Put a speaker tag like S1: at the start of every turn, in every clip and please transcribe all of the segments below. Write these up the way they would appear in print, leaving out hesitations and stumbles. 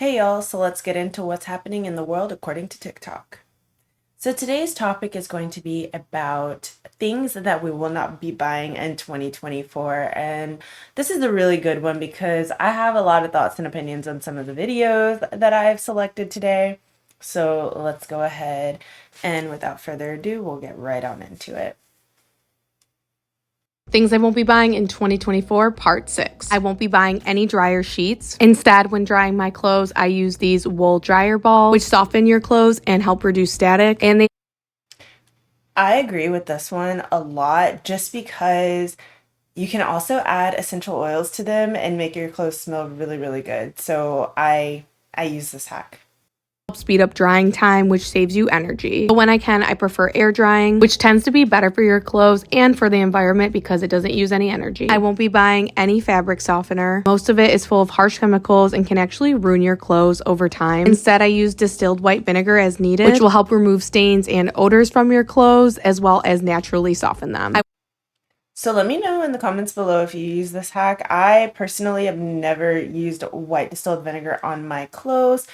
S1: Hey y'all, so let's get into what's happening in the world according to TikTok. So today's topic is going to be about things that we will not be buying in 2024. And this is a really good one because I have a lot of thoughts and opinions on some of the videos that I've selected today. So let's go ahead and without further ado, we'll get right on into it.
S2: Things I won't be buying in 2024, part 6. I won't be buying any dryer sheets. Instead, when drying my clothes, I use these wool dryer balls, which soften your clothes and help reduce static. And
S1: I agree with this one a lot just because you can also add essential oils to them and make your clothes smell really, really good. So I use this hack.
S2: help speed up drying time, which saves you energy. But when I can, I prefer air drying, which tends to be better for your clothes and for the environment because it doesn't use any energy. I won't be buying any fabric softener. Most of it is full of harsh chemicals and can actually ruin your clothes over time. Instead, I use distilled white vinegar as needed, which will help remove stains and odors from your clothes as well as naturally soften them.
S1: So let me know in the comments below if you use this hack. I personally have never used white distilled vinegar on my clothes,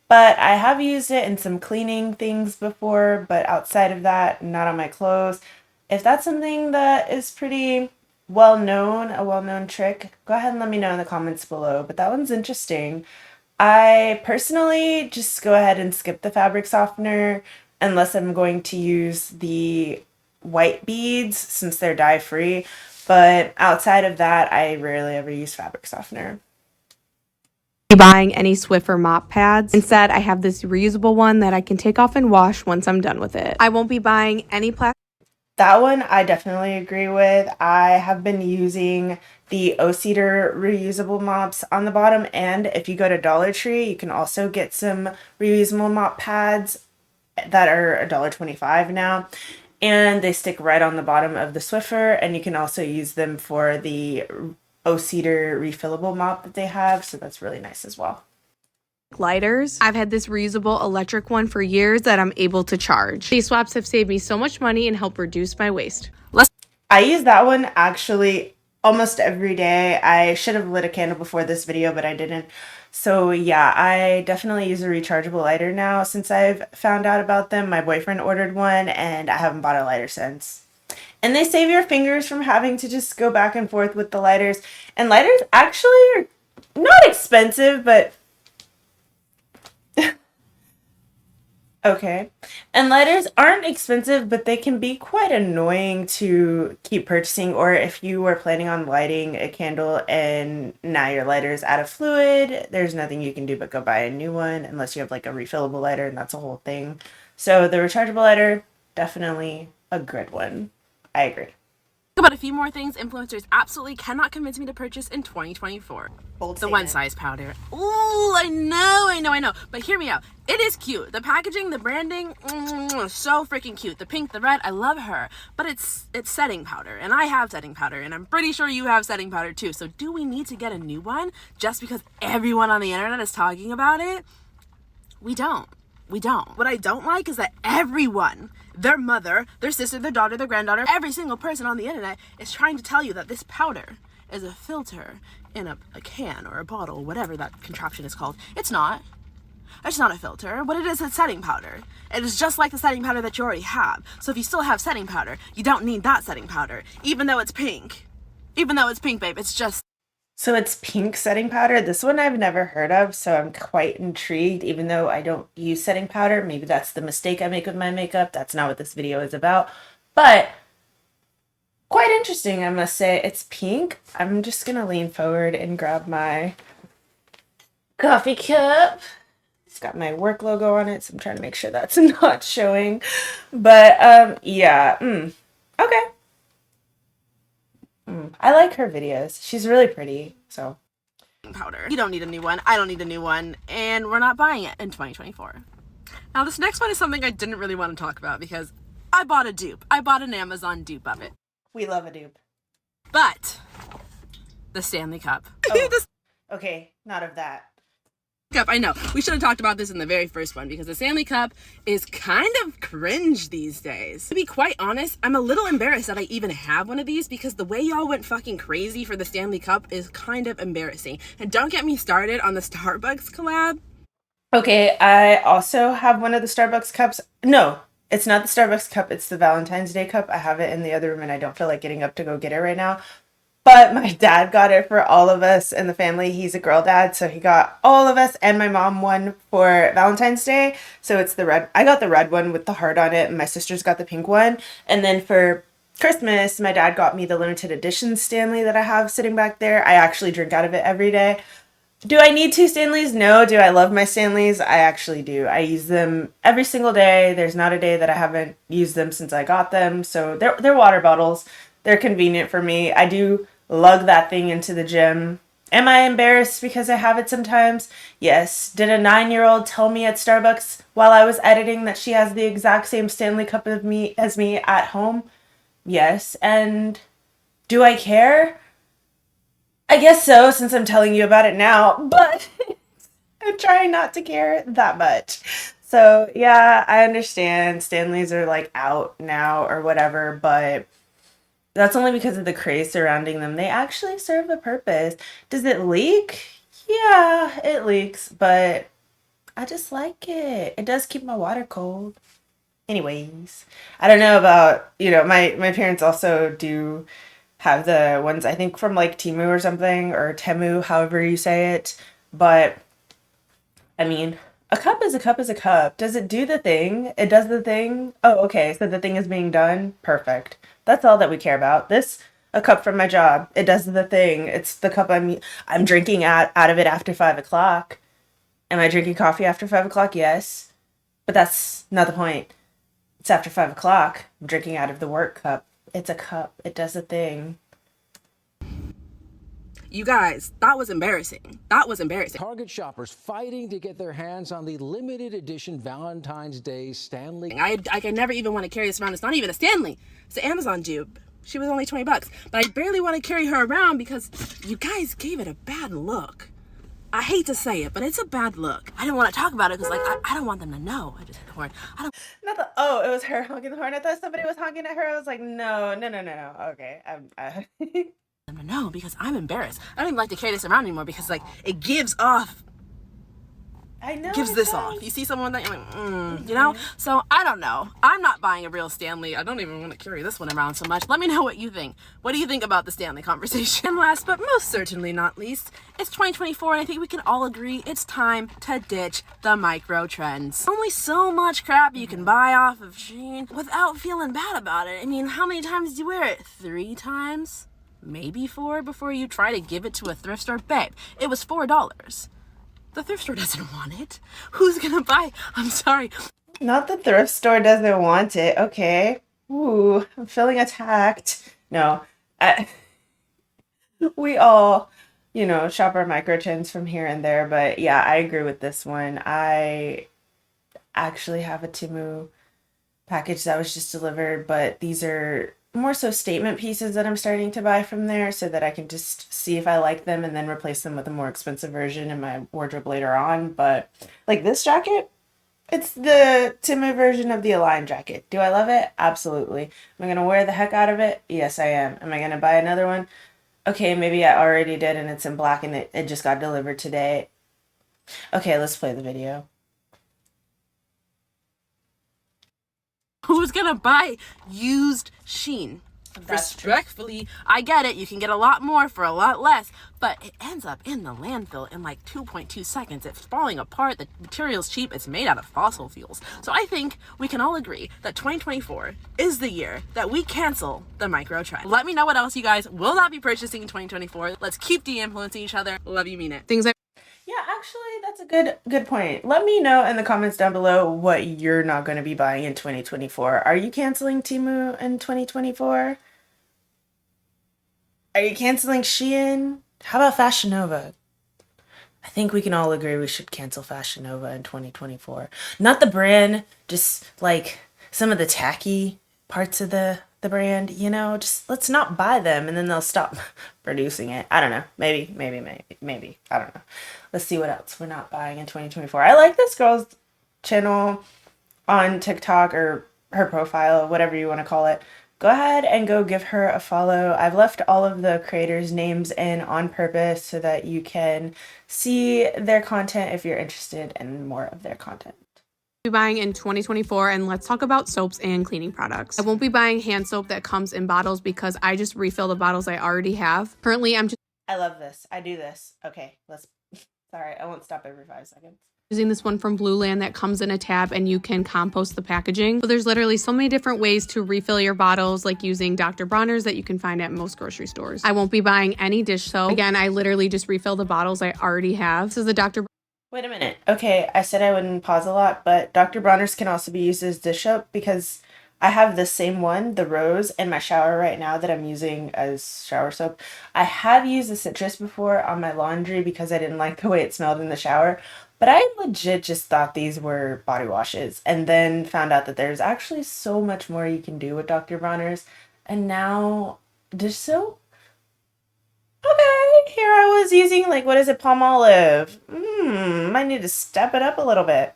S1: but I have used it in some cleaning things before, but outside of that, not on my clothes. If that's something that is pretty well known, a well-known trick, go ahead and let me know in the comments below. But that one's interesting. I personally just go ahead and skip the fabric softener unless I'm going to use the white beads since they're dye-free. But outside of that, I rarely ever use fabric softener.
S2: Buying any Swiffer mop pads. Instead, I have this reusable one that I can take off and wash once I'm done with it. I won't be buying any plastic.
S1: That one I definitely agree with. I have been using the O-Cedar reusable mops on the bottom, and if you go to Dollar Tree, you can also get some reusable mop pads that are $1.25 now, and they stick right on the bottom of the Swiffer, and you can also use them for the O-Cedar refillable mop that they have, so that's really nice as well.
S2: Lighters. I've had this reusable electric one for years that I'm able to charge. These swaps have saved me so much money and help reduce my waste.
S1: I use that one actually almost every day. I should have lit a candle before this video, but I didn't. So yeah, I definitely use a rechargeable lighter now since I've found out about them. My boyfriend ordered one and I haven't bought a lighter since. And they save your fingers from having to just go back and forth with the lighters. And lighters actually are not expensive, but okay. And lighters aren't expensive, but they can be quite annoying to keep purchasing. Or if you were planning on lighting a candle and now your lighter is out of fluid, there's nothing you can do but go buy a new one unless you have like a refillable lighter, and that's a whole thing. So the rechargeable lighter, definitely a good one. I agree.
S3: About a few more things influencers absolutely cannot convince me to purchase in 2024.
S1: Bold
S3: The
S1: statement.
S3: one size powder. Ooh, I know. But hear me out. It is cute. The packaging, the branding, so freaking cute. The pink, the red, I love her. But it's setting powder, and I have setting powder, and I'm pretty sure you have setting powder too. So do we need to get a new one just because everyone on the internet is talking about it? We don't. What I don't like is that everyone, their mother, their sister, their daughter, their granddaughter, every single person on the internet is trying to tell you that this powder is a filter in a can or a bottle, whatever that contraption is called. It's not. It's not a filter. What it is setting powder. It is just like the setting powder that you already have. So if you still have setting powder, you don't need that setting powder, even though it's pink. Even though it's pink, babe, it's just...
S1: So it's pink setting powder. This one I've never heard of, so I'm quite intrigued, even though I don't use setting powder. Maybe that's the mistake I make with my makeup. That's not what this video is about. But quite interesting, I must say. It's pink. I'm just going to lean forward and grab my coffee cup. It's got my work logo on it, so I'm trying to make sure that's not showing. But, yeah. Okay. I like her videos. She's really pretty, so.
S3: Powder. You don't need a new one. I don't need a new one. And we're not buying it in 2024. Now, this next one is something I didn't really want to talk about because I bought a dupe. I bought an Amazon dupe of it.
S1: We love a dupe.
S3: But the Stanley Cup.
S1: Oh. Okay, not of that.
S3: Cup, I know. We should have talked about this in the very first one because the Stanley Cup is kind of cringe these days. To be quite honest, I'm a little embarrassed that I even have one of these because the way y'all went fucking crazy for the Stanley Cup is kind of embarrassing. And don't get me started on the Starbucks collab.
S1: Okay, I also have one of the Starbucks cups. No, it's not the Starbucks cup, it's the Valentine's Day cup. I have it in the other room and I don't feel like getting up to go get it right now. But my dad got it for all of us in the family. He's a girl dad, so he got all of us and my mom one for Valentine's Day. So it's the red. I got the red one with the heart on it, and my sisters got the pink one. And then for Christmas, my dad got me the limited edition Stanley that I have sitting back there. I actually drink out of it every day. Do I need two Stanleys? No. Do I love my Stanleys? I actually do. I use them every single day. There's not a day that I haven't used them since I got them. So they're water bottles. They're convenient for me. I do lug that thing into the gym. Am I embarrassed because I have it sometimes? Yes. Did a 9-year-old tell me at Starbucks while I was editing that she has the exact same Stanley cup of me as me at home? Yes. And do I care? I guess so, since I'm telling you about it now, but I'm trying not to care that much. So, yeah, I understand Stanleys are like out now or whatever, but that's only because of the craze surrounding them. They actually serve a purpose. Does it leak? Yeah, it leaks, but I just like it. It does keep my water cold. Anyways, I don't know about, my parents also do have the ones I think from like Timu or something, or Temu, however you say it. But I mean, a cup is a cup is a cup. Does it do the thing? It does the thing. Oh, okay. So the thing is being done. Perfect. That's all that we care about. This a cup from my job. It does the thing. It's the cup I'm drinking out of it after 5 o'clock. Am I drinking coffee after 5 o'clock? Yes, but that's not the point. It's after 5 o'clock. I'm drinking out of the work cup. It's a cup. It does a thing.
S3: You guys, that was embarrassing. That was embarrassing.
S4: Target shoppers fighting to get their hands on the limited edition Valentine's Day Stanley.
S3: I can never even want to carry this around. It's not even a Stanley. It's an Amazon dupe. She was only $20, but I barely want to carry her around because you guys gave it a bad look. I hate to say it, but it's a bad look. I didn't want to talk about it because, like, I don't want them to know. I just hit the horn. I don't.
S1: Not the, oh, it was her honking the horn. I thought somebody was honking at her. I was like, no, no, no, no, no. Okay.
S3: Them to know because I'm embarrassed. I don't even like to carry this around anymore because, like, it gives off.
S1: I know.
S3: Gives this off. You see someone that you're like, you know? So I don't know. I'm not buying a real Stanley. I don't even want to carry this one around so much. Let me know what you think. What do you think about the Stanley conversation? And last but most certainly not least, it's 2024 and I think we can all agree it's time to ditch the micro trends. Only so much crap you can buy off of Shein without feeling bad about it. I mean, how many times do you wear it? 3 times? Maybe 4 before you try to give it to a thrift store? Babe, it was $4. The thrift store doesn't want it. Who's gonna buy? I'm sorry.
S1: Not the thrift store doesn't want it. Okay. Ooh, I'm feeling attacked. No, I, we all, shop our microtrends from here and there. But yeah, I agree with this one. I actually have a Timu package that was just delivered, but these are more so statement pieces that I'm starting to buy from there so that I can just see if I like them and then replace them with a more expensive version in my wardrobe later on. But like this jacket, it's the Timu version of the Align jacket. Do I love it? Absolutely. Am I going to wear the heck out of it? Yes, I am. Am I going to buy another one? Okay, maybe I already did and it's in black and it just got delivered today. Okay, let's play the video.
S3: Who's gonna buy used Shein?
S1: That's
S3: Respectfully, I get it. You can get a lot more for a lot less, but it ends up in the landfill in like 2.2 seconds. It's falling apart. The material's cheap. It's made out of fossil fuels. So I think we can all agree that 2024 is the year that we cancel the micro trend. Let me know what else you guys will not be purchasing in 2024. Let's keep de-influencing each other. Love you, mean it.
S2: Things I
S1: Yeah, actually, that's a good point. Let me know in the comments down below what you're not going to be buying in 2024. Are you canceling Temu in 2024? Are you canceling Shein? How about Fashion Nova? I think we can all agree we should cancel Fashion Nova in 2024. Not the brand, just like some of the tacky parts of the brand, just let's not buy them and then they'll stop producing it. I don't know. Maybe. I don't know. Let's see what else we're not buying in 2024. I like this girl's channel on TikTok or her profile, whatever you want to call it. go ahead and go give her a follow. I've left all of the creators' names in on purpose so that you can see their content if you're interested in more of their content.
S2: Be buying in 2024, and let's talk about soaps and cleaning products. I won't be buying hand soap that comes in bottles because I just refill the bottles I already have. Currently, I'm just
S1: I love this. I do this. Okay, sorry, I won't stop every 5 seconds.
S2: Using this one from Blue Land that comes in a tab and you can compost the packaging. So there's literally so many different ways to refill your bottles, like using Dr. Bronner's that you can find at most grocery stores. I won't be buying any dish soap. Again, I literally just refill the bottles I already have. This is the Dr.
S1: Wait a minute. Okay, I said I wouldn't pause a lot, but Dr. Bronner's can also be used as dish soap because I have the same one, the rose, in my shower right now that I'm using as shower soap. I have used the citrus before on my laundry because I didn't like the way it smelled in the shower, but I legit just thought these were body washes and then found out that there's actually so much more you can do with Dr. Bronner's. And now, dish soap? Okay, here I was using, like, what is it, palm olive. Might need to step it up a little bit.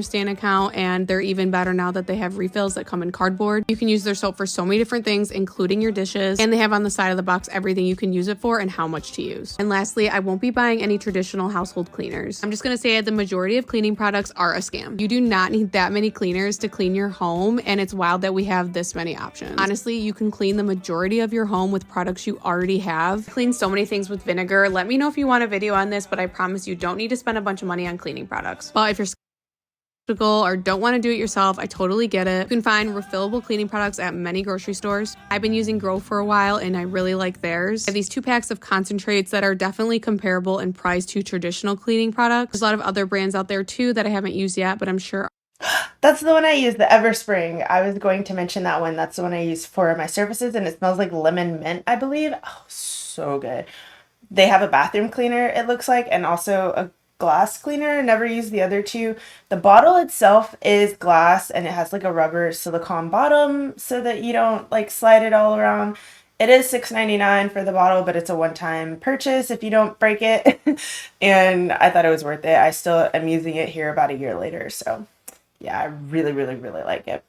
S2: Stan account, and they're even better now that they have refills that come in cardboard. You can use their soap for so many different things, including your dishes, and they have on the side of the box everything you can use it for and how much to use. And lastly, I won't be buying any traditional household cleaners. I'm just going to say the majority of cleaning products are a scam. You do not need that many cleaners to clean your home, and it's wild that we have this many options. Honestly, you can clean the majority of your home with products you already have. Clean so many things with vinegar. Let me know if you want a video on this, but I promise you don't need to spend a bunch of money on cleaning products. But if you're or don't want to do it yourself, I totally get it. You can find refillable cleaning products at many grocery stores. I've been using Grow for a while and I really like theirs. I have these 2 packs of concentrates that are definitely comparable in price to traditional cleaning products. There's a lot of other brands out there too that I haven't used yet, but I'm sure.
S1: That's the one I use, the Everspring. I was going to mention that one. That's the one I use for my surfaces, and it smells like lemon mint, I believe. Oh, so good. They have a bathroom cleaner, it looks like, and also a glass cleaner. Never used the other two. The bottle itself is glass and it has like a rubber silicone bottom so that you don't like slide it all around. It is $6.99 for the bottle, but it's a one-time purchase if you don't break it. And I thought it was worth it. I still am using it here about a year later. So yeah, I really, really, really like it.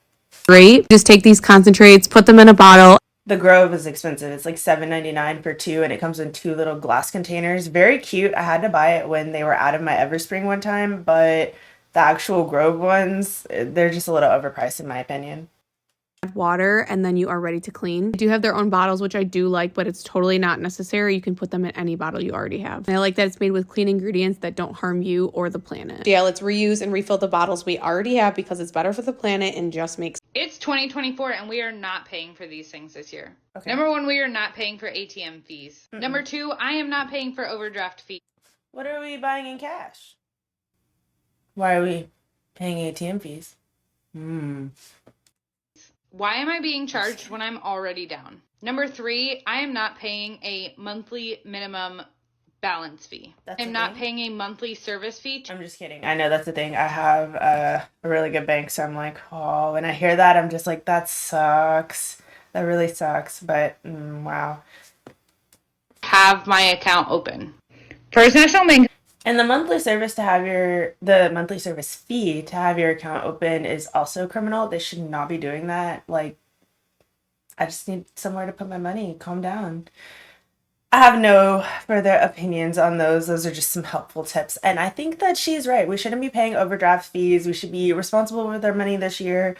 S2: Great. Just take these concentrates, put them in a bottle.
S1: The Grove is expensive. It's like $7.99 for 2, and it comes in 2 little glass containers. Very cute. I had to buy it when they were out of my Everspring one time, but the actual Grove ones, they're just a little overpriced in my opinion.
S2: Water, and then you are ready to clean. They do have their own bottles, which I do like, but it's totally not necessary. You can put them in any bottle you already have. And I like that it's made with clean ingredients that don't harm you or the planet. Yeah, let's reuse and refill the bottles we already have because it's better for the planet and just makes.
S5: It's 2024 and we are not paying for these things this year.
S1: Okay.
S5: Number 1, we are not paying for ATM fees. Number 2, I am not paying for overdraft fees.
S1: What are we buying in cash? Why are we paying ATM fees?
S5: Why am I being charged when I'm already down? Number 3, I am not paying a monthly minimum balance fee. I'm not paying a monthly service fee.
S1: I'm just kidding. I know that's the thing. I have a really good bank, so I'm like, oh, when I hear that, I'm just like, that sucks. That really sucks, but wow.
S5: Have my account open. First National Bank.
S1: And the monthly service the monthly service fee to have your account open is also criminal. They should not be doing that. Like, I just need somewhere to put my money. Calm down. I have no further opinions on those. Those are just some helpful tips. And I think that she's right. We shouldn't be paying overdraft fees. We should be responsible with our money this year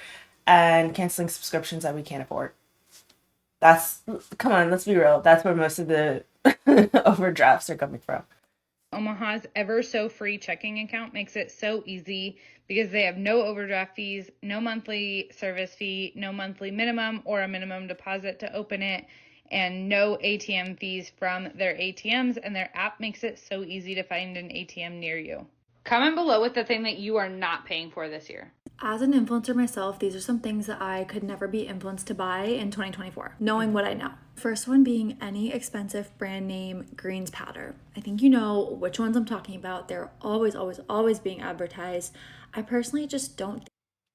S1: and canceling subscriptions that we can't afford. Come on, let's be real. That's where most of the overdrafts are coming from.
S5: Omaha's ever so free checking account makes it so easy because they have no overdraft fees, no monthly service fee, no monthly minimum or a minimum deposit to open it, and no ATM fees from their ATMs, and their app makes it so easy to find an ATM near you. Comment below with the thing that you are not paying for this year.
S6: As an influencer myself, these are some things that I could never be influenced to buy in 2024, knowing what I know. First one being any expensive brand name greens powder. I think you know which ones I'm talking about. They're always, always, always being advertised. I personally just don't.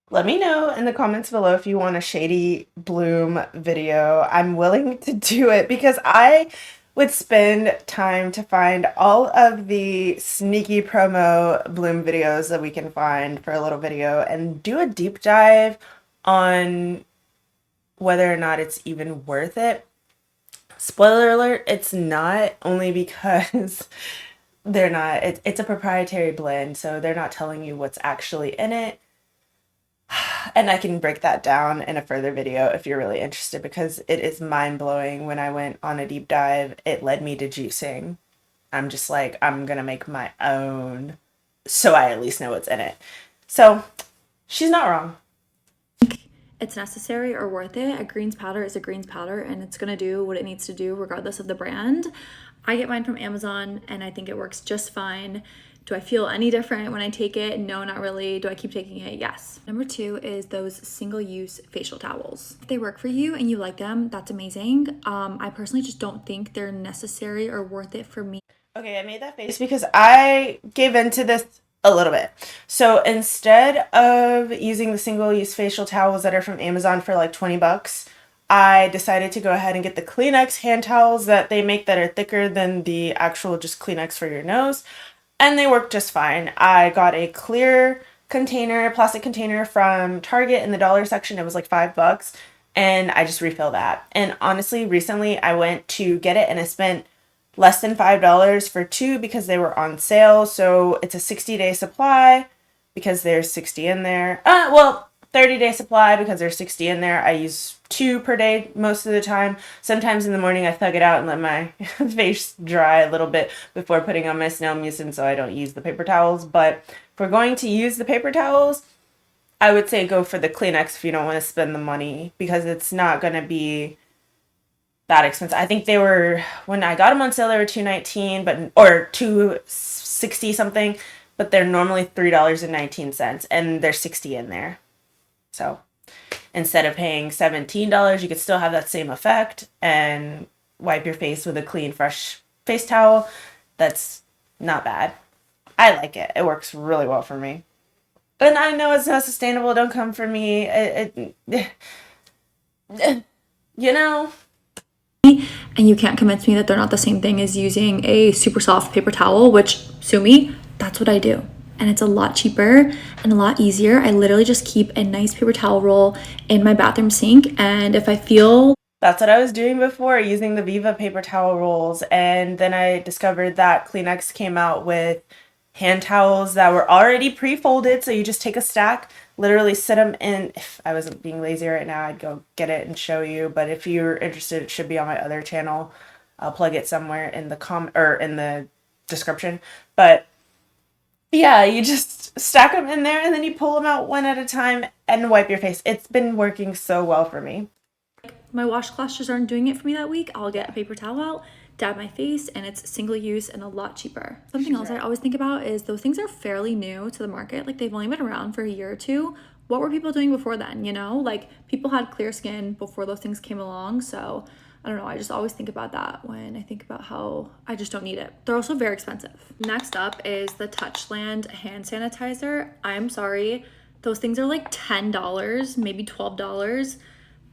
S1: Let me know in the comments below if you want a Shady Bloom video. I'm willing to do it because I would spend time to find all of the sneaky promo Bloom videos that we can find for a little video and do a deep dive on whether or not it's even worth it. Spoiler alert, it's not, only because they're not, it's a proprietary blend, so they're not telling you what's actually in it. And I can break that down in a further video if you're really interested, because it is mind-blowing. When I went on a deep dive, it led me to juicing. I'm just like, I'm gonna make my own, so I at least know what's in it. So she's not wrong.
S6: It's necessary or worth it. A greens powder is a greens powder, and it's gonna do what it needs to do regardless of the brand. I get mine from Amazon and I think it works just fine. Do I feel any different when I take it? No, not really. Do I keep taking it? Yes. Number 2 is those single-use facial towels. If they work for you and you like them, that's amazing. I personally just don't think they're necessary or worth it for me.
S1: Okay, I made that face because I gave into this a little bit. So instead of using the single-use facial towels that are from Amazon for like 20 bucks, I decided to go ahead and get the Kleenex hand towels that they make that are thicker than the actual just Kleenex for your nose. And they work just fine. I got a clear container, plastic container from Target in the dollar section. It was like $5, and I just refill that. And honestly, recently I went to get it and I spent less than $5 for 2 because they were on sale. So it's a 60-day supply because there's 60 in there. 30-day supply because there's 60 in there. I use 2 per day most of the time. Sometimes in the morning I thug it out and let my face dry a little bit before putting on my Snail M, so I don't use the paper towels. But if we're going to use the paper towels, I would say go for the Kleenex if you don't want to spend the money, because it's not going to be that expensive. I think they were, when I got them on sale, they were $2.19, or $2.60 something, but they're normally $3.19, and there's 60 in there. So instead of paying $17, you could still have that same effect and wipe your face with a clean, fresh face towel. That's not bad. I like it. It works really well for me. And I know it's not sustainable. Don't come for me. You know?
S6: And you can't convince me that they're not the same thing as using a super soft paper towel, which, sue me, that's what I do. And it's a lot cheaper and a lot easier. I literally just keep a nice paper towel roll in my bathroom sink, and if I feel...
S1: That's what I was doing before, using the Viva paper towel rolls, and then I discovered that Kleenex came out with hand towels that were already pre-folded, so you just take a stack, literally sit them in. If I wasn't being lazy right now, I'd go get it and show you, but if you're interested, it should be on my other channel. I'll plug it somewhere in the description. But yeah, you just stack them in there and then you pull them out one at a time and wipe your face. It's been working so well for me.
S6: My washcloths just aren't doing it for me that week. I'll get a paper towel out, dab my face, and it's single use and a lot cheaper. Something else I always think about is those things are fairly new to the market. Like, they've only been around for a year or two. What were people doing before then, you know? Like, people had clear skin before those things came along, so I don't know, I just always think about that when I think about how I just don't need it. They're also very expensive. Next up is the Touchland hand sanitizer. I'm sorry, those things are like $10, maybe $12.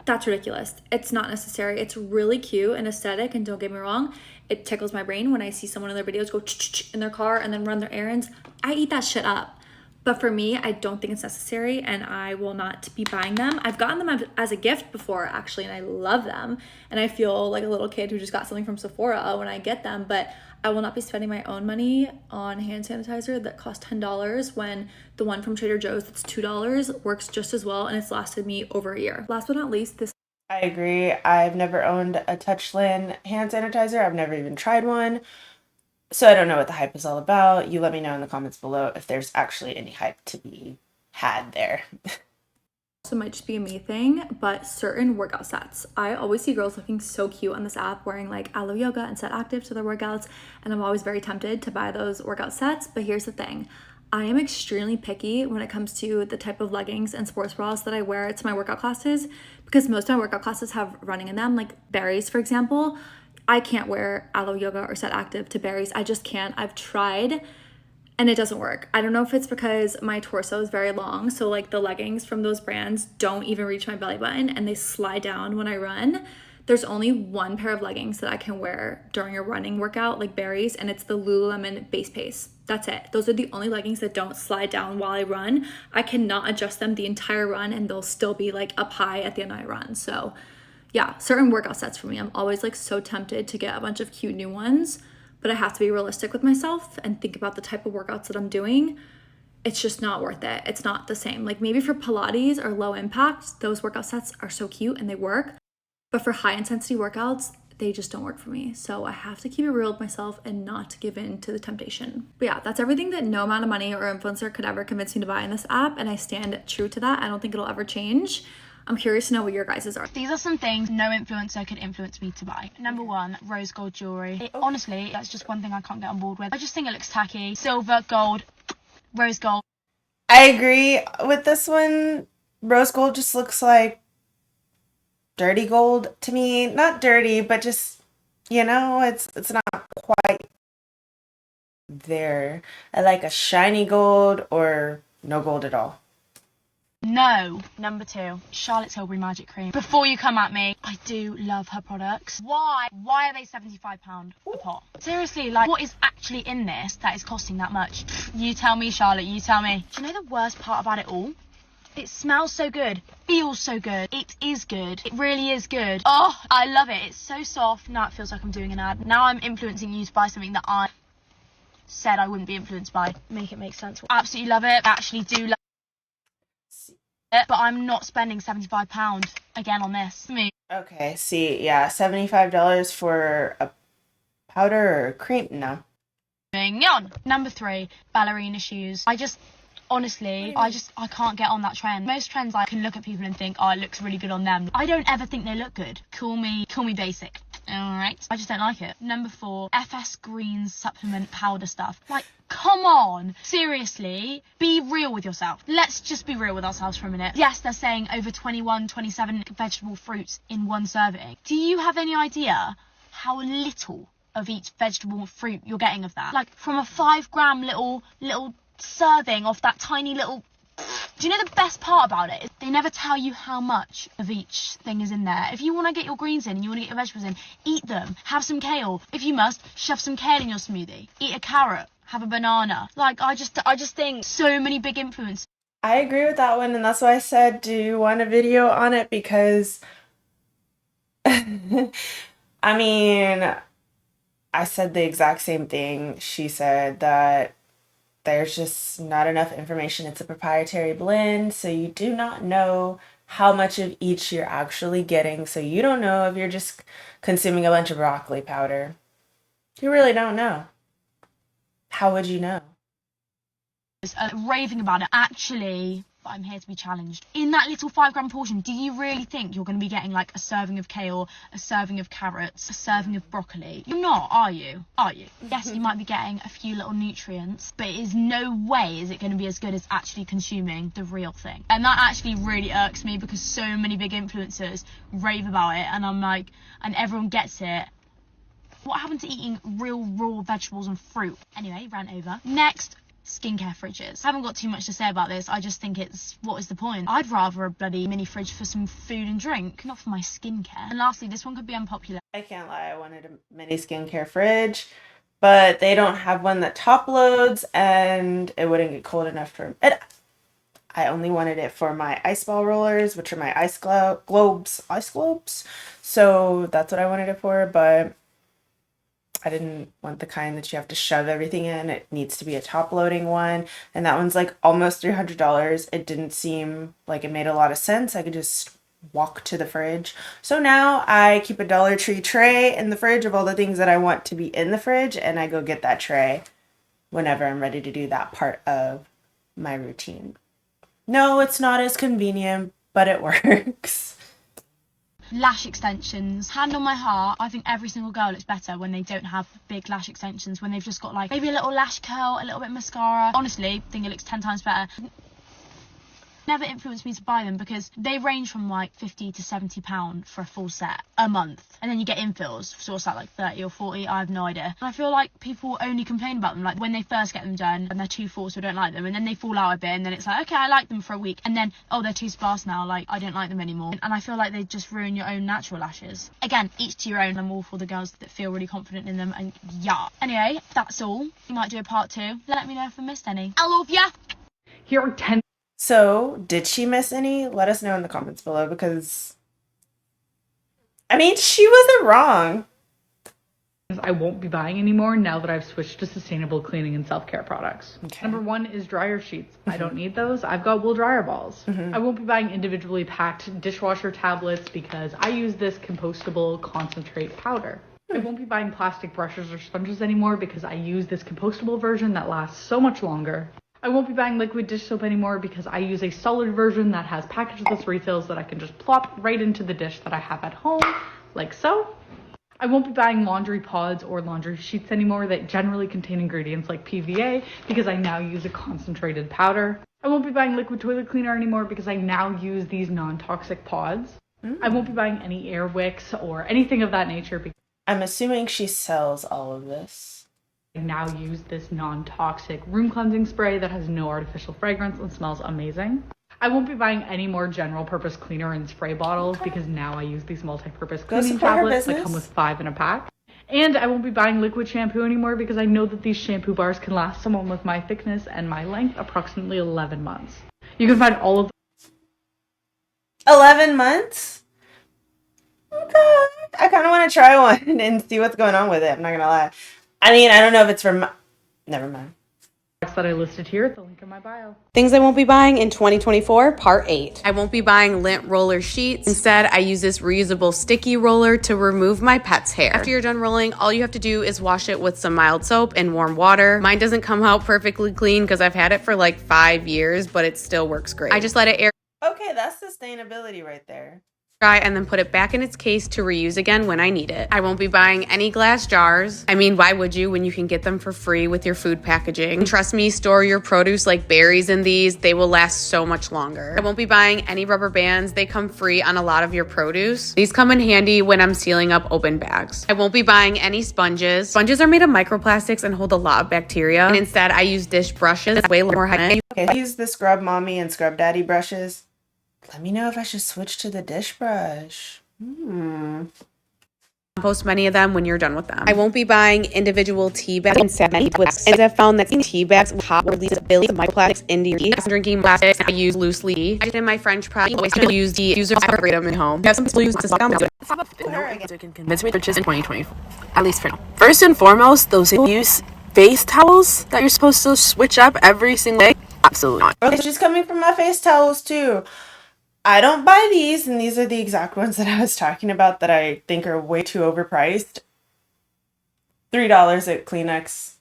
S6: That's ridiculous. It's not necessary. It's really cute and aesthetic, and don't get me wrong, it tickles my brain when I see someone in their videos go in their car and then run their errands. I eat that shit up. But for me, I don't think it's necessary, and I will not be buying them. I've gotten them as a gift before, actually, and I love them. And I feel like a little kid who just got something from Sephora when I get them, but I will not be spending my own money on hand sanitizer that costs $10 when the one from Trader Joe's that's $2 works just as well, and it's lasted me over a year. Last but not least, this...
S1: I agree. I've never owned a Touchland hand sanitizer. I've never even tried one. So I don't know what the hype is all about. You let me know in the comments below if there's actually any hype to be had there.
S6: Also might just be a me thing, but certain workout sets. I always see girls looking so cute on this app wearing like Aloe Yoga and Set Active to their workouts, and I'm always very tempted to buy those workout sets. But here's the thing. I am extremely picky when it comes to the type of leggings and sports bras that I wear to my workout classes, because most of my workout classes have running in them, like berries, for example. I can't wear Aloe Yoga or Set Active to berries. I just can't. I've tried and it doesn't work. I don't know if it's because my torso is very long, so like the leggings from those brands don't even reach my belly button and they slide down when I run. There's only one pair of leggings that I can wear during a running workout, like berries, and it's the Lululemon Base Pace. That's it. Those are the only leggings that don't slide down while I run. I cannot adjust them the entire run and they'll still be like up high at the end of my run. So yeah, certain workout sets for me. I'm always like so tempted to get a bunch of cute new ones, but I have to be realistic with myself and think about the type of workouts that I'm doing. It's just not worth it. It's not the same. Like maybe for Pilates or low impact, those workout sets are so cute and they work. But for high intensity workouts, they just don't work for me. So I have to keep it real with myself and not give in to the temptation. But yeah, that's everything that no amount of money or influencer could ever convince me to buy in this app. And I stand true to that. I don't think it'll ever change. I'm curious to know what your guys's are.
S7: These are some things no influencer could influence me to buy. Number one, rose gold jewelry. Honestly, that's just one thing I can't get on board with. I just think it looks tacky. Silver, gold, rose gold.
S1: I agree with this one. Rose gold just looks like dirty gold to me. Not dirty, but just, it's not quite there. I like a shiny gold or no gold at all.
S7: No. Number two, Charlotte's Tilbury Magic Cream. Before you come at me, I do love her products. Why? Why are they £75 a pot? Seriously, like, what is actually in this that is costing that much? You tell me, Charlotte, you tell me. Do you know the worst part about it all? It smells so good, feels so good, it is good, it really is good. Oh, I love it, it's so soft. Now it feels like I'm doing an ad. Now I'm influencing you to buy something that I said I wouldn't be influenced by. Make it make sense. Absolutely love it, actually do love it, but I'm not spending £75 again on this. Me.
S1: Okay, see, yeah, $75 for a powder or a cream? No.
S7: Moving on. Number three, ballerina shoes. Honestly, I can't get on that trend. Most trends, I can look at people and think, oh, it looks really good on them. I don't ever think they look good. Call me basic. Alright. I just don't like it. Number four, FS Green supplement powder stuff. Like, come on. Seriously, be real with yourself. Let's just be real with ourselves for a minute. Yes, they're saying over 27 vegetable fruits in one serving. Do you have any idea how little of each vegetable and fruit you're getting of that? Like, from a 5 gram little serving of that tiny little... Do you know the best part about it? They never tell you how much of each thing is in there. If you want to get your greens in and you want to get your vegetables in, eat them. Have some kale. If you must, shove some kale in your smoothie. Eat a carrot. Have a banana. Like, I just think so many big influencers.
S1: I agree with that one, and that's why I said, do you want a video on it? Because, I mean, I said the exact same thing. She said that there's just not enough information. It's a proprietary blend, so you do not know how much of each you're actually getting. So you don't know if you're just consuming a bunch of broccoli powder. You really don't know. How would you know?
S7: Raving about it. Actually, I'm here to be challenged. In that little 5 gram portion, do you really think you're going to be getting like a serving of kale, a serving of carrots, a serving of broccoli? You're not, are you? Are you? Yes, you might be getting a few little nutrients, but it is no way is it going to be as good as actually consuming the real thing. And that actually really irks me because so many big influencers rave about it, and I'm like, and everyone gets it. What happened to eating real raw vegetables and fruit? Anyway, rant over. Next, skincare fridges. I haven't got too much to say about this. I just think what is the point? I'd rather a bloody mini fridge for some food and drink, not for my skincare. And lastly, this one could be unpopular.
S1: I can't lie, I wanted a mini skincare fridge, but they don't have one that top loads and it wouldn't get cold enough for it. I only wanted it for my ice ball rollers, which are my ice globes. So that's what I wanted it for, but I didn't want the kind that you have to shove everything in. It needs to be a top loading one. And that one's like almost $300. It didn't seem like it made a lot of sense. I could just walk to the fridge. So now I keep a Dollar Tree tray in the fridge of all the things that I want to be in the fridge. And I go get that tray whenever I'm ready to do that part of my routine. No, it's not as convenient, but it works.
S7: Lash extensions. Hand on my heart, I think every single girl looks better when they don't have big lash extensions, when they've just got like maybe a little lash curl, a little bit of mascara. Honestly, I think it looks 10 times better. never influenced me to buy them because they range from like £50 to £70 for a full set a month, and then you get infills, so what's that, like 30 or 40? I have no idea. And I feel like people only complain about them like when they first get them done and they're too full, so I don't like them, and then they fall out a bit, and then it's like, okay, I like them for a week, and then oh, they're too sparse now, like I don't like them anymore. And I feel like they just ruin your own natural lashes. Again, each to your own. I'm all for the girls that feel really confident in them, and yeah. Anyway, that's all. We might do a part 2. Let me know if I missed any. I love ya.
S5: Here are 10
S1: So, did she miss any? Let us know in the comments below, because I mean, she wasn't wrong.
S5: I won't be buying anymore now that I've switched to sustainable cleaning and self-care products.
S1: Okay.
S5: Number 1 is dryer sheets. I don't need those. I've got wool dryer balls. I won't be buying individually packed dishwasher tablets because I use this compostable concentrate powder. I won't be buying plastic brushes or sponges anymore because I use this compostable version that lasts so much longer. I won't be buying liquid dish soap anymore because I use a solid version that has packageless refills that I can just plop right into the dish that I have at home, like so. I won't be buying laundry pods or laundry sheets anymore that generally contain ingredients like PVA because I now use a concentrated powder. I won't be buying liquid toilet cleaner anymore because I now use these non-toxic pods. I won't be buying any air wicks or anything of that nature because
S1: I'm assuming she sells all of this.
S5: I now use this non-toxic room cleansing spray that has no artificial fragrance and smells amazing. I won't be buying any more general purpose cleaner and spray bottles because now I use these multi-purpose cleaning
S1: support her
S5: tablets that
S1: business.
S5: come with 5 in a pack. And I won't be buying liquid shampoo anymore because I know that these shampoo bars can last someone with my thickness and my length approximately 11 months. You can find all of
S1: 11 months? Okay. I kind of want to try one and see what's going on with it. I'm not going to lie. I mean, I don't know if it's from... Never mind.
S5: products that I listed here at the link in my bio.
S2: Things I won't be buying in 2024, part 8. I won't be buying lint roller sheets. Instead, I use this reusable sticky roller to remove my pet's hair. After you're done rolling, all you have to do is wash it with some mild soap and warm water. Mine doesn't come out perfectly clean because I've had it for like 5 years, but it still works great. I just let it air
S1: Okay, that's sustainability right there.
S2: dry and then put it back in its case to reuse again when I need it. I won't be buying any glass jars. I mean, why would you when you can get them for free with your food packaging? Trust me, store your produce like berries in these. They will last so much longer. I won't be buying any rubber bands. They come free on a lot of your produce. These come in handy when I'm sealing up open bags. I won't be buying any sponges. Sponges are made of microplastics and hold a lot of bacteria. And instead, I use dish brushes. Way more hygienic.
S1: Okay, I use the Scrub Mommy and Scrub Daddy brushes. Let me know if I should switch to the dish brush.
S2: Compost many of them when you're done with them. I won't be buying individual tea bags instead as I've found that tea bags with hot release billions of microplastics into your drinking plastics. I use loosely. I did my French press. I always use the user freedom at home. I have some use to
S3: Can convince me to purchase in 2020, at least for now. First and foremost, those use face towels that you're supposed to switch up every single day. Absolutely not.
S1: Okay, she's coming from my face towels too. I don't buy these, and these are the exact ones that I was talking about that I think are way too overpriced. $3 at Kleenex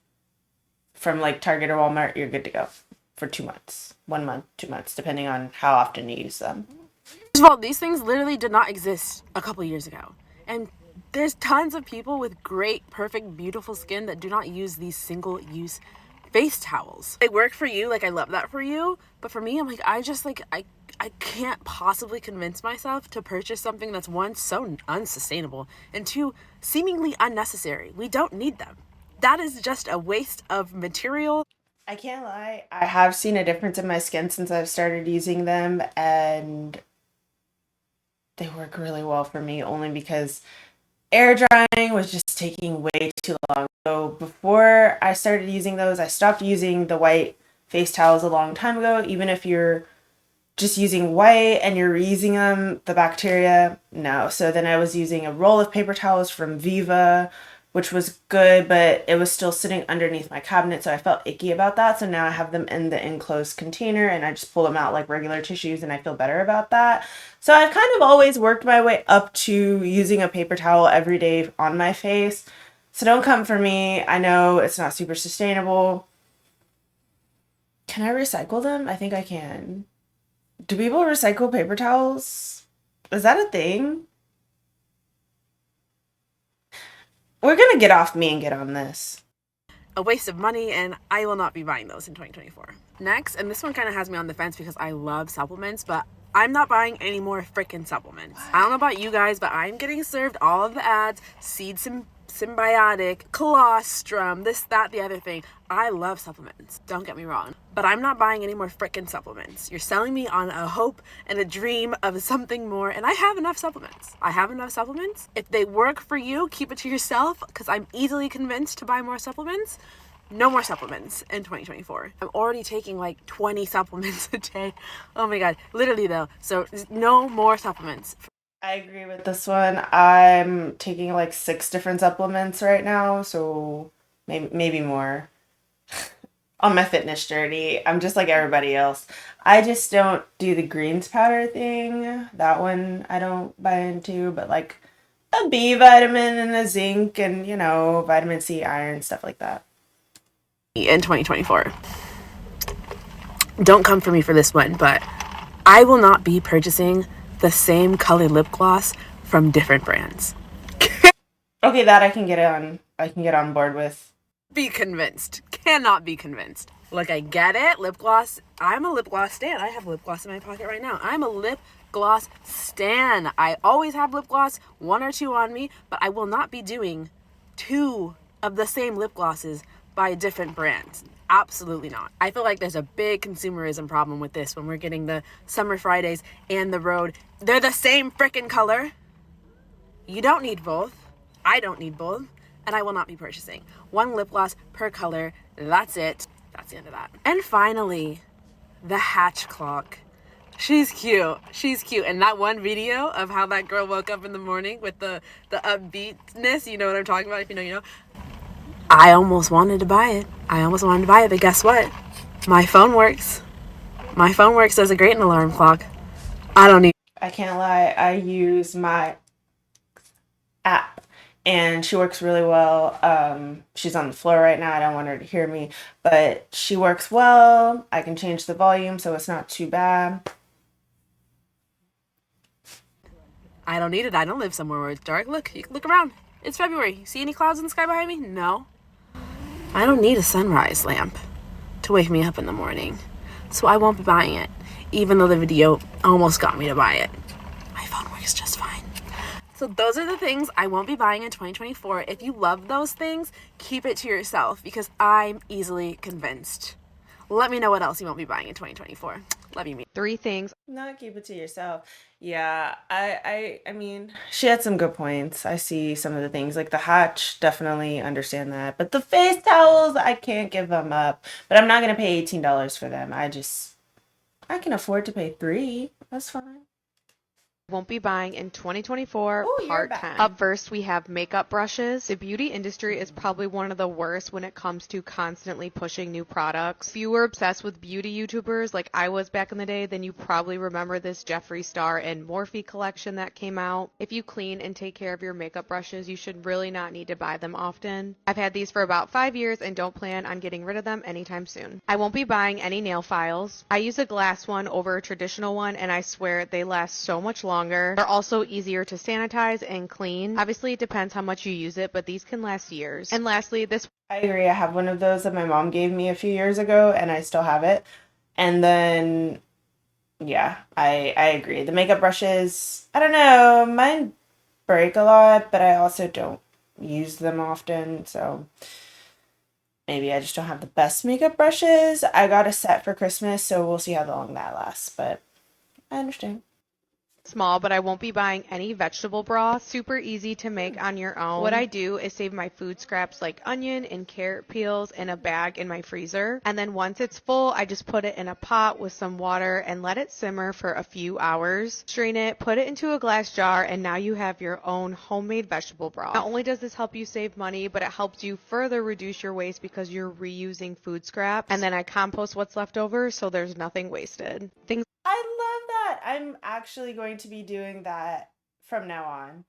S1: from like Target or Walmart, you're good to go for 2 months. 1 month, 2 months, depending on how often you use them.
S3: First of all, these things literally did not exist a couple years ago. And there's tons of people with great, perfect, beautiful skin that do not use these single-use face towels. They work for you, like I love that for you, but for me, I'm like, I can't possibly convince myself to purchase something that's one, so unsustainable, and two, seemingly unnecessary. We don't need them. That is just a waste of material.
S1: I can't lie, I have seen a difference in my skin since I've started using them, and they work really well for me only because air drying was just taking way too long. So before I started using those, I stopped using the white face towels a long time ago. Even if you're just using white and you're reusing them, the bacteria, no. So then I was using a roll of paper towels from Viva, which was good, but it was still sitting underneath my cabinet, so I felt icky about that. So now I have them in the enclosed container and I just pull them out like regular tissues and I feel better about that. So I've kind of always worked my way up to using a paper towel every day on my face. So don't come for me. I know it's not super sustainable. Can I recycle them? I think I can. Do people recycle paper towels? Is that a thing? We're gonna get off me and get on this.
S3: a waste of money, and I will not be buying those in 2024. Next, and this one kind of has me on the fence because I love supplements, but I'm not buying any more freaking supplements. I don't know about you guys, but I'm getting served all of the ads, Seed Symbiotic, Colostrum, this, that, the other thing. I love supplements, don't get me wrong, but I'm not buying any more freaking supplements. You're selling me on a hope and a dream of something more, and I have enough supplements. If they work for you, keep it to yourself, because I'm easily convinced to buy more supplements. No more supplements in 2024. I'm already taking like 20 supplements a day. Oh my god, literally though. So no more supplements.
S1: I agree with this one. I'm taking like 6 different supplements right now, so maybe more. On my fitness journey, I'm just like everybody else. I just don't do the greens powder thing. That one I don't buy into, but like a B vitamin and a zinc and, vitamin C, iron, stuff like that.
S3: In 2024. Don't come for me for this one, but I will not be purchasing the same colored lip gloss from different brands.
S1: Okay, that I can get on board with.
S3: Be convinced. Cannot be convinced. Like, I get it. Lip gloss. I'm a lip gloss stan. I have lip gloss in my pocket right now. I'm a lip gloss stan. I always have lip gloss, 1 or 2 on me, but I will not be doing 2 of the same lip glosses by different brands. Absolutely not. I feel like there's a big consumerism problem with this when we're getting the Summer Fridays and the Road. They're the same freaking color. You don't need both. I don't need both. And I will not be purchasing 1 lip gloss per color. That's it. That's the end of that. And finally, the Hatch clock. She's cute. And that one video of how that girl woke up in the morning with the upbeatness, you know what I'm talking about? If you know, you know. I almost wanted to buy it. But guess what? My phone works. Does a great alarm clock.
S1: I can't lie. I use my app and she works really well. She's on the floor right now. I don't want her to hear me, but she works well. I can change the volume so it's not too bad.
S3: I don't need it. I don't live somewhere where it's dark. Look, you can look around. It's February. See any clouds in the sky behind me? No. I don't need a sunrise lamp to wake me up in the morning, so I won't be buying it, even though the video almost got me to buy it. My phone works just fine. So those are the things I won't be buying in 2024. If you love those things, keep it to yourself, because I'm easily convinced. Let me know what else you won't be buying in 2024. Love you, me.
S2: 3 things.
S1: Not keep it to yourself. Yeah, I mean, she had some good points. I see some of the things, like the Hatch, definitely understand that. But the face towels, I can't give them up. But I'm not going to pay $18 for them. I can afford to pay $3. That's fine.
S2: Won't be buying in 2024.
S1: Ooh,
S2: Part
S1: you're
S2: 10.
S1: back.
S2: Up first, we have makeup brushes. The beauty industry is probably one of the worst when it comes to constantly pushing new products. If you were obsessed with beauty YouTubers like I was back in the day, then you probably remember this Jeffree Star and Morphe collection that came out. If you clean and take care of your makeup brushes, you should really not need to buy them often. I've had these for about 5 years and don't plan on getting rid of them anytime soon. I won't be buying any nail files. I use a glass one over a traditional one, and I swear they last so much longer. They're also easier to sanitize and clean. Obviously, it depends how much you use it, but these can last years. And lastly, this...
S1: I agree. I have one of those that my mom gave me a few years ago, and I still have it. And then, yeah, I agree. The makeup brushes, I don't know, mine break a lot, but I also don't use them often, so maybe I just don't have the best makeup brushes. I got a set for Christmas, so we'll see how long that lasts, but I understand.
S2: Small, but I won't be buying any vegetable broth. Super easy to make on your own. What I do is save my food scraps like onion and carrot peels in a bag in my freezer. And then once it's full, I just put it in a pot with some water and let it simmer for a few hours. Strain it, put it into a glass jar, and now you have your own homemade vegetable broth. Not only does this help you save money, but it helps you further reduce your waste because you're reusing food scraps. And then I compost what's left over, so there's nothing wasted.
S1: I love that. I'm actually going to be doing that from now on.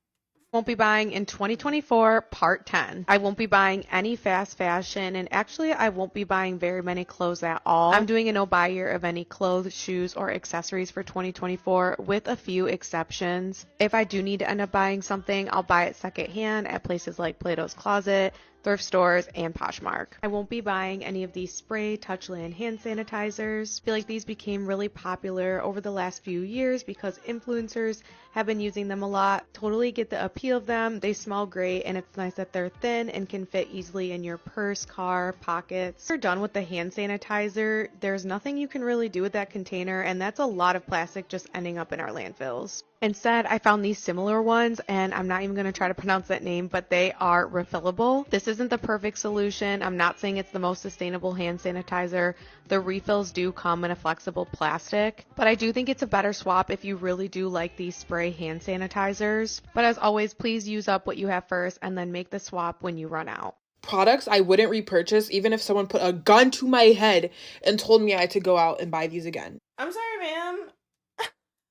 S2: Won't be buying in 2024, part 10. I won't be buying any fast fashion, and actually I won't be buying very many clothes at all. I'm doing a no buy year of any clothes, shoes, or accessories for 2024 with a few exceptions. If I do need to end up buying something, I'll buy it secondhand at places like Plato's Closet, thrift stores, and Poshmark. I won't be buying any of these spray Touchland hand sanitizers. I feel like these became really popular over the last few years because influencers have been using them a lot. Totally get the appeal of them. They smell great, and it's nice that they're thin and can fit easily in your purse, car, pockets. When you're done with the hand sanitizer, there's nothing you can really do with that container, and that's a lot of plastic just ending up in our landfills. Instead, I found these similar ones, and I'm not even going to try to pronounce that name, but they are refillable. This isn't the perfect solution. I'm not saying it's the most sustainable hand sanitizer. The refills do come in a flexible plastic, but I do think it's a better swap if you really do like these spray hand sanitizers. But as always, please use up what you have first and then make the swap when you run out.
S8: Products I wouldn't repurchase even if someone put a gun to my head and told me I had to go out and buy these again.
S1: I'm sorry, ma'am.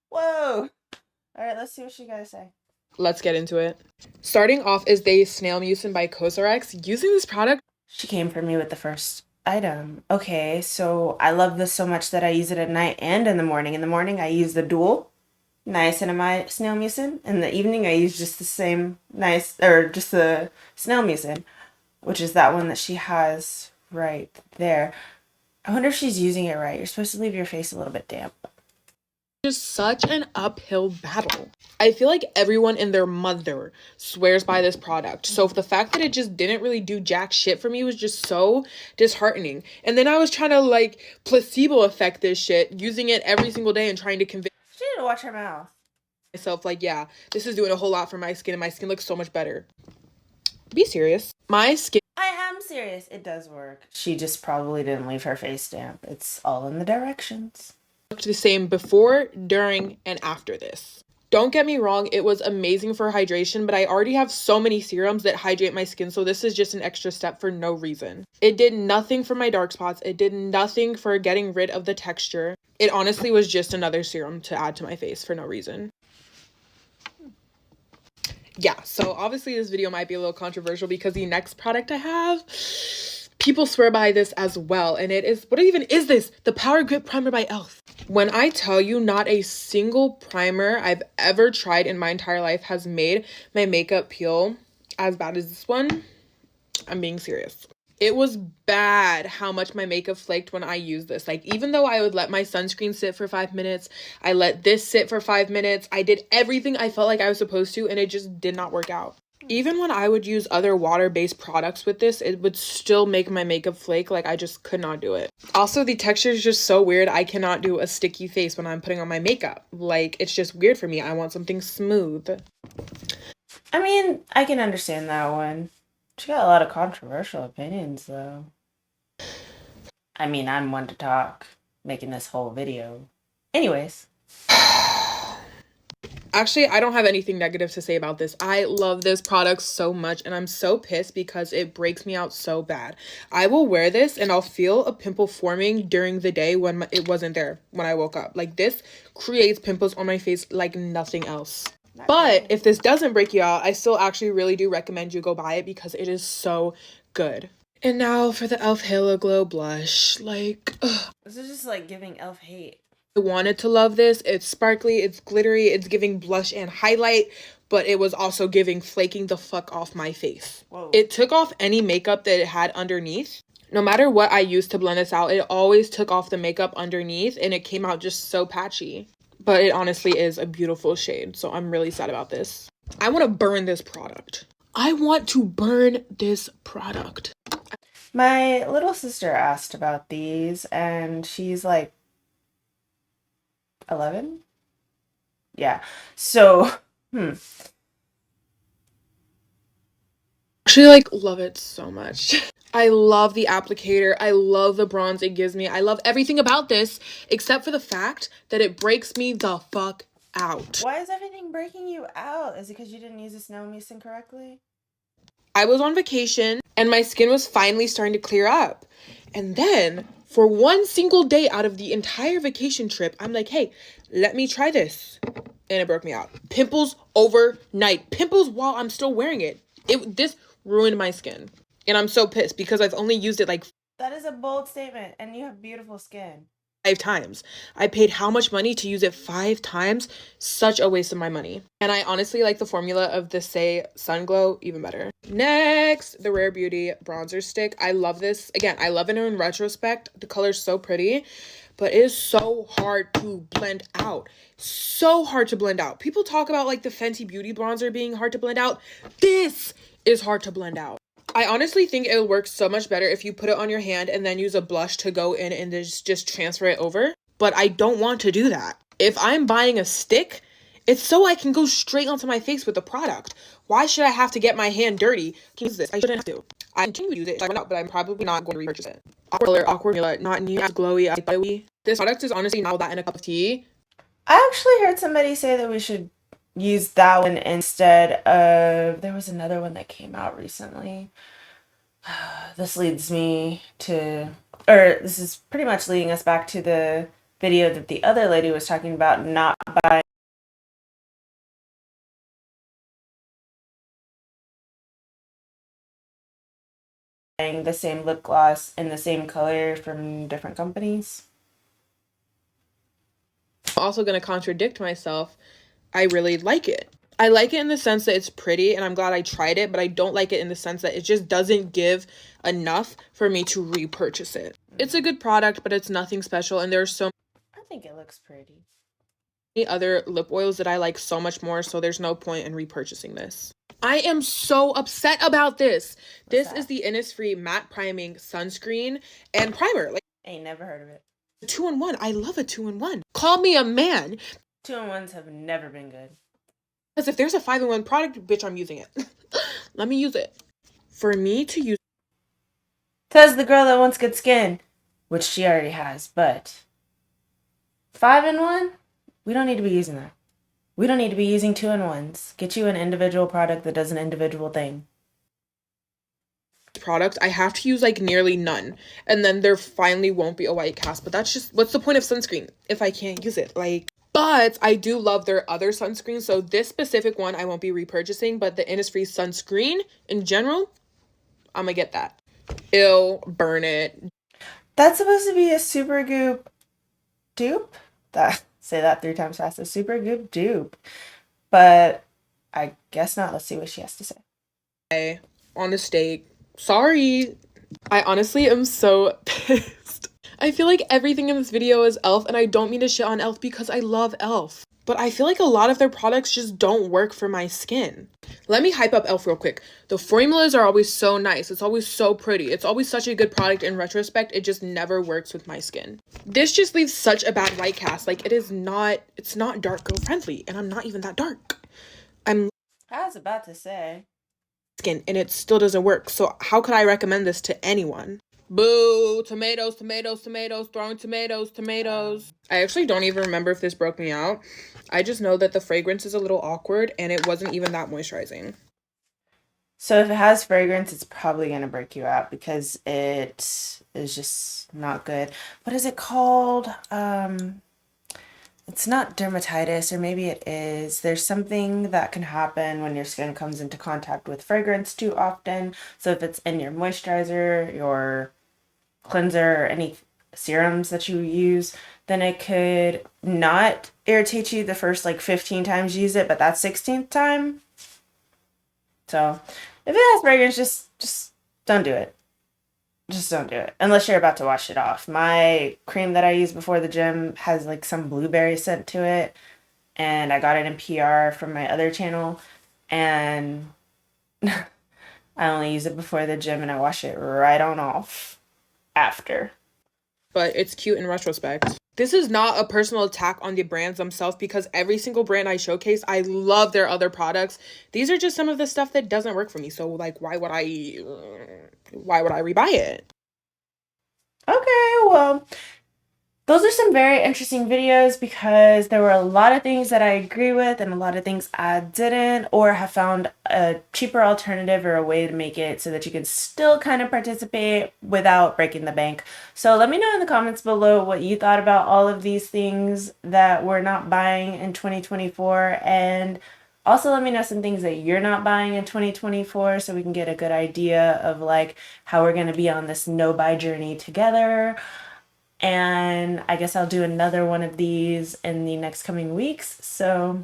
S1: Whoa. All right, let's see what she gotta say.
S8: Let's get into it. Starting off is the Snail M by Cosrx. Using this product,
S1: She came for me with the first item. Okay, so I love this so much that I use it at night and in the morning. In the morning, I use the dual niacinamide snail mucin. In the evening, I use just the same just the snail mucin, which is that one that she has right there. I wonder if she's using it right. You're supposed to leave your face a little bit damp.
S8: just such an uphill battle. I feel like everyone and their mother swears by this product. So the fact that it just didn't really do jack shit for me was just so disheartening. And then I was trying to like placebo effect this shit, using it every single day and trying to convince
S1: She need to watch her mouth.
S8: myself like, yeah, this is doing a whole lot for my skin and my skin looks so much better. Be serious. My skin
S1: I am serious. It does work. She just probably didn't leave her face damp. It's all in the directions.
S8: looked the same before, during, and after this. Don't get me wrong, it was amazing for hydration, but I already have so many serums that hydrate my skin, so this is just an extra step for no reason. It did nothing for my dark spots. It did nothing for getting rid of the texture. It honestly was just another serum to add to my face for no reason. Yeah, so obviously this video might be a little controversial because the next product I have, people swear by this as well, and it is, what even is this? The Power Grip Primer by e.l.f. When I tell you not a single primer I've ever tried in my entire life has made my makeup peel as bad as this one, I'm being serious. It was bad how much my makeup flaked when I used this. Like, even though I would let my sunscreen sit for 5 minutes, I let this sit for 5 minutes, I did everything I felt like I was supposed to, and it just did not work out. Even when I would use other water-based products with this, it would still make my makeup flake. Like, I just could not do it. Also, the texture is just so weird. I cannot do a sticky face when I'm putting on my makeup. Like, it's just weird for me. I want something smooth.
S1: I mean, I can understand that one. She got a lot of controversial opinions, though. I mean, I'm one to talk, making this whole video. Anyways.
S8: Actually, I don't have anything negative to say about this. I love this product so much, and I'm so pissed because it breaks me out so bad. I will wear this, and I'll feel a pimple forming during the day when it wasn't there when I woke up. Like, this creates pimples on my face like nothing else. But if this doesn't break you out, I still actually really do recommend you go buy it because it is so good. And now for the e.l.f. Halo Glow Blush. Like, ugh.
S1: This is just like giving e.l.f. hate.
S8: I wanted to love this. It's sparkly, it's glittery, it's giving blush and highlight, but it was also giving flaking the fuck off my face.
S1: Whoa.
S8: It took off any makeup that it had underneath. No matter what I used to blend this out, it always took off the makeup underneath and it came out just so patchy. But it honestly is a beautiful shade, so I'm really sad about this. I want to burn this product. I want to burn this product.
S1: My little sister asked about these, and she's like 11? Yeah. So,
S8: Actually, like, love it so much. I love the applicator. I love the bronze it gives me. I love everything about this, except for the fact that it breaks me the fuck out.
S1: Why is everything breaking you out? Is it because you didn't use the Snail mucin correctly?
S8: I was on vacation, and my skin was finally starting to clear up. And then, for one single day out of the entire vacation trip, I'm like, hey, let me try this. And it broke me out. Pimples overnight. Pimples while I'm still wearing it. This ruined my skin. And I'm so pissed because I've only used it like...
S1: That is a bold statement, and you have beautiful skin.
S8: 5 times. I paid how much money to use it 5 times? Such a waste of my money. And I honestly like the formula of the Say Sun Glow even better. Next, the Rare Beauty bronzer stick. I love this. Again, I love it in retrospect. The color's so pretty, but it is so hard to blend out. So hard to blend out. People talk about like the Fenty Beauty bronzer being hard to blend out. This is hard to blend out. I honestly think it'll work so much better if you put it on your hand and then use a blush to go in and just transfer it over. But I don't want to do that. If I'm buying a stick, it's so I can go straight onto my face with the product. Why should I have to get my hand dirty to use this? I shouldn't have to. I continue to use it, but I'm probably not going to repurchase it. Awkward color, awkward formula, not new, as glowy, as glowy. This product is honestly not that in a cup of tea.
S1: I actually heard somebody say that we should use that one instead of, there was another one that came out recently. This leads me to, or this is pretty much leading us back to the video that the other lady was talking about, not buying the same lip gloss in the same color from different companies.
S8: I'm also going to contradict myself. I really like it. I like it in the sense that it's pretty and I'm glad I tried it, but I don't like it in the sense that it just doesn't give enough for me to repurchase it. It's a good product, but it's nothing special, and there's so
S1: I think it looks pretty.
S8: many other lip oils that I like so much more, so there's no point in repurchasing this. I am so upset about this. This is the Innisfree Matte Priming Sunscreen and Primer. Like,
S1: Ain't never heard of it.
S8: 2-in-1. I love a 2-in-1. Call me a man.
S1: 2-in-1s have never been good.
S8: Because if there's a 5-in-1 product, bitch, I'm using it. Let me use it. For me to use...
S1: Says the girl that wants good skin, which she already has, but 5-in-1? We don't need to be using that. We don't need to be using 2-in-1s. Get you an individual product that does an individual thing.
S8: Product, I have to use like nearly none. And then there finally won't be a white cast. But that's just... What's the point of sunscreen if I can't use it? Like... But I do love their other sunscreens. So this specific one I won't be repurchasing. But the Innisfree sunscreen in general, I'm going to get that. It'll burn it.
S1: That's supposed to be a Supergoop dupe? Say that 3 times fast. A Supergoop dupe. But I guess not. Let's see what she has to say.
S8: On a steak. Sorry. I honestly am so pissed. I feel like everything in this video is e.l.f. and I don't mean to shit on e.l.f. because I love e.l.f. But I feel like a lot of their products just don't work for my skin. Let me hype up e.l.f. real quick. The formulas are always so nice. It's always so pretty. It's always such a good product. In retrospect, it just never works with my skin. This just leaves such a bad white cast. Like, it's not dark girl friendly, and I'm not even that dark.
S1: I was about to say.
S8: Skin, and it still doesn't work. So how could I recommend this to anyone? Boo, tomatoes, tomatoes, tomatoes, throwing tomatoes, tomatoes. I actually don't even remember if this broke me out. I just know that the fragrance is a little awkward and it wasn't even that moisturizing.
S1: So if it has fragrance, it's probably going to break you out because it is just not good. What is it called? It's not dermatitis, or maybe it is. There's something that can happen when your skin comes into contact with fragrance too often. So if it's in your moisturizer, your cleanser, or any serums that you use, then it could not irritate you the first like 15 times you use it, but that 16th time. So if it has fragrance, just don't do it. Just don't do it unless you're about to wash it off. My cream that I use before the gym has like some blueberry scent to it, and I got it in PR from my other channel, and I only use it before the gym and I wash it right on off after.
S8: But it's cute in retrospect. This is not a personal attack on the brands themselves because every single brand I showcase, I love their other products. These are just some of the stuff that doesn't work for me. So like, why would I rebuy it?
S1: Okay, well, those are some very interesting videos because there were a lot of things that I agree with and a lot of things I didn't, or have found a cheaper alternative or a way to make it so that you can still kind of participate without breaking the bank. So let me know in the comments below what you thought about all of these things that we're not buying in 2024, and also let me know some things that you're not buying in 2024 so we can get a good idea of like how we're going to be on this no buy journey together. and I guess I'll do another one of these in the next coming weeks. So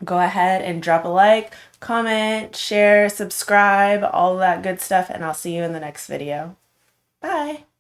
S1: go ahead and drop a like, comment, share, subscribe, all that good stuff, and I'll see you in the next video. Bye!